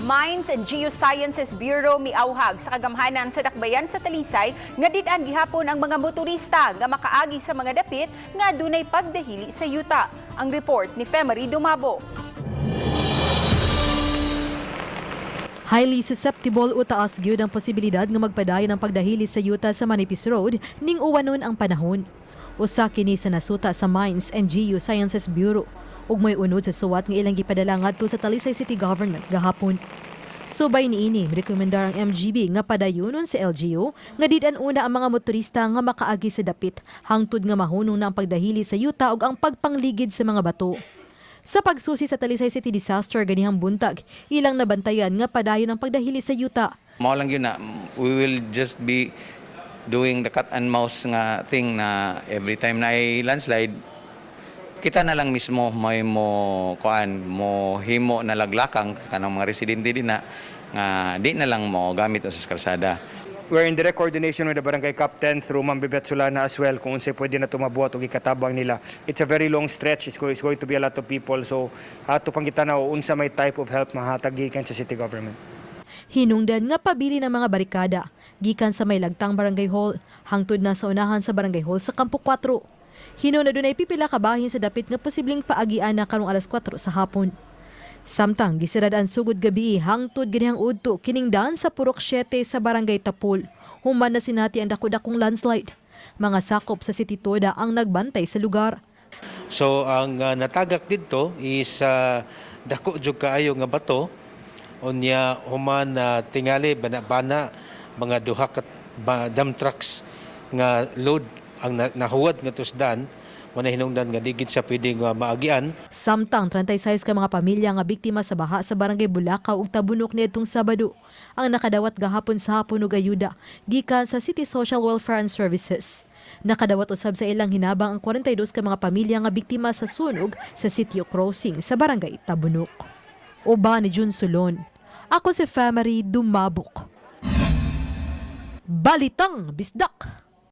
Mines and Geosciences Bureau miauhag sa kagamhanan sa dakbayan sa Talisay nga did-an gihapon ang mga motorista nga makaagi sa mga dapit nga dunay pagdahili sa yuta. Ang report ni Femery Dumabo. Highly susceptible o taas gyud ang posibilidad nga magpadayon ang pagdahili sa yuta sa Manipis Road ning uwanon ang panahon. Usa kini sa nasuta sa Mines and Geosciences Bureau ug may unod sa suwat nga ilang gipadala ngadto sa Talisay City Government gahapon. Subay niini, rekomendar ang MGB nga padayunon sa LGU nga did-an una ang mga motorista nga makaagi sa dapit hangtod nga mahunong na ang pagdahili sa yuta ug ang pagpangligid sa mga bato. Sa pagsusi sa Talisay City disaster ganihang buntag, ilang nabantayan nga padayon ang pagdahili sa yuta. Mao lang yun na we will just be doing the cat and mouse nga thing na every time na ay landslide, kita na lang mismo may mo himo na laglakang kanang mga residente din na nga di na lang mo gamit sa kalsada. We're in direct coordination with the barangay captain through Ma'am Bebet Solana as well kung unsay pwede na tumabuhat og ikatabang nila. It's a very long stretch. It's going to be a lot of people. So ato pang gitanaw unsa may type of help mahatag gikan sa city government. Hinungdan nga pabili ng mga barikada gikan sa may lagtang barangay hall hangtod na sa unahan sa barangay hall sa Kampo 4. Hinon na dunay pipila ka bahin sa dapit nga posibleng paagian na karong alas 4 sa hapon. Samtang gisirad-an sugod gabi hangtod ganihang udto kining daan sa Purok 7 sa barangay Tapul. Human na sinati ang dako-dakong landslide. Mga sakop sa City Toda ang nagbantay sa lugar. So ang natagak dito is dako jud kaayo nga bato unya human tingali bana-bana mga duha ka dump trucks nga load ang nahuwad nga tusdan mo na hinungdan nga digid sa pwedeng maagian. Samtang 36 ka mga pamilya nga biktima sa baha sa barangay Bulacau ug Tabunok niadtong Sabado ang nakadawat gahapon sa hapon og ayuda gikan sa City Social Welfare and Services. Nakadawat usab sa ilang hinabang ang 42 ka mga pamilya nga biktima sa sunog sa Sitio Crossing sa barangay Tabunok. Uba ni Jun Sulon. Ako si Femery Dumabok. Balitang Bisdak.